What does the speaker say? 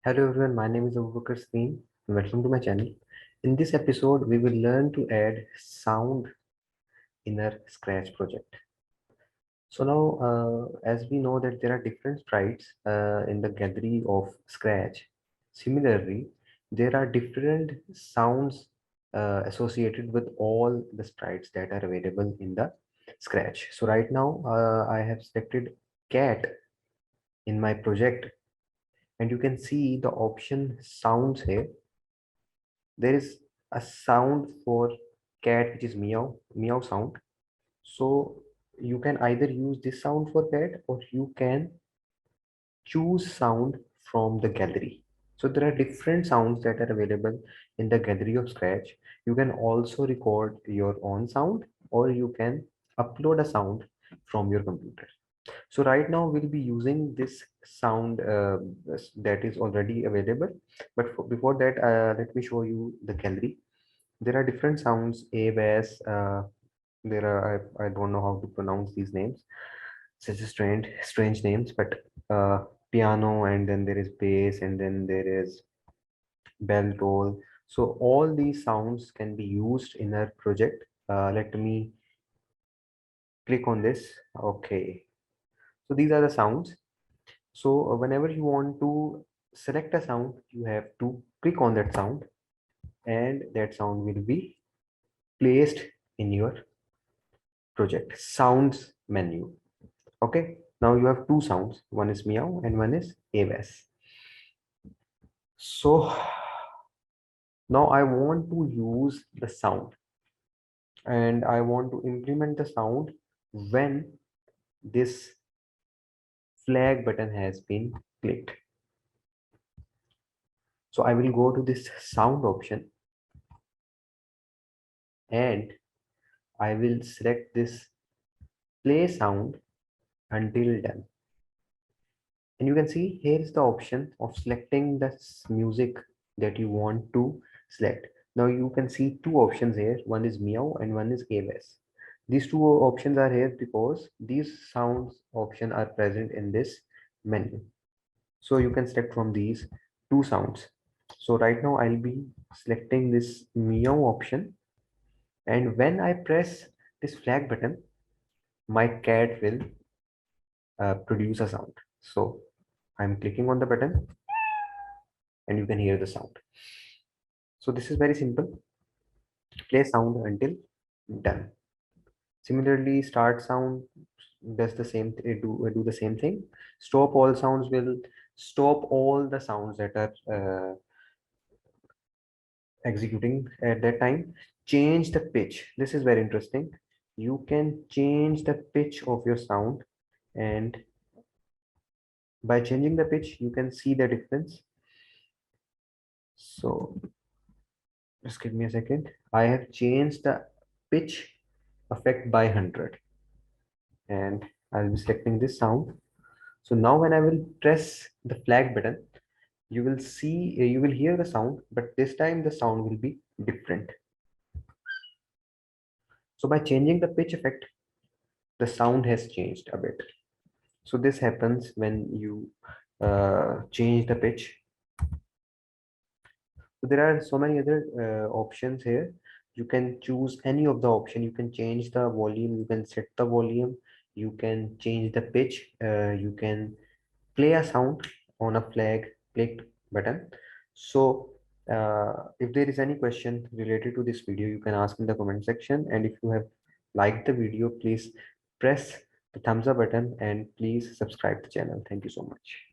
Hello everyone, my name is Abubakar Steen and welcome to my channel. In this episode, we will learn to add sound in our Scratch project. So now, as we know that there are different sprites in the gallery of Scratch, similarly, there are different sounds associated with all the sprites that are available in the Scratch. So right now, I have selected cat in my project, and you can see the option sounds here. There is a sound for cat which is meow sound. So you can either use this sound for cat, or you can choose sound from the gallery. So there are different sounds that are available in the gallery of Scratch. You can also record your own sound, or you can upload a sound from your computer. So right now we'll be using this sound that is already available. But before that, let me show you the gallery. There are different sounds, a bass. There are I don't know how to pronounce these names. Such a strange names, but piano, and then there is bass, and then there is bell toll. So all these sounds can be used in our project. Let me click on this. Okay, so these are the sounds. So whenever you want to select a sound, you have to click on that sound, and that sound will be placed in your project sounds menu. Okay, now you have two sounds, one is meow and one is AWS. So now I want to use the sound, and I want to implement the sound when this flag button has been clicked. So I will go to this sound option, and I will select this play sound until done. And you can see here is the option of selecting the music that you want to select. Now you can see two options here. One is meow and one is AWS. These two options are here because these sounds option are present in this menu. So you can select from these two sounds. So right now I'll be selecting this meow option, and when I press this flag button, my cat will produce a sound. So I'm clicking on the button, and you can hear the sound. So this is very simple. Play sound until done. Similarly, start sound does the same do the same thing. Stop all sounds will stop all the sounds that are executing at that time. Change the pitch. This is very interesting. You can change the pitch of your sound, and by changing the pitch, you can see the difference. So just give me a second. I have changed the pitch effect by 100, and I'll be selecting this sound. So now when I will press the flag button, you will see, you will hear the sound, but this time the sound will be different. So by changing the pitch effect, the sound has changed a bit. So this happens when you change the pitch. So there are so many other options here. You can choose any of the option. You can change the volume. You can set the volume. You can change the pitch. You can play a sound on a flag clicked button. So if there is any question related to this video, you can ask in the comment section. And if you have liked the video, please press the thumbs up button and please subscribe the channel. Thank you so much.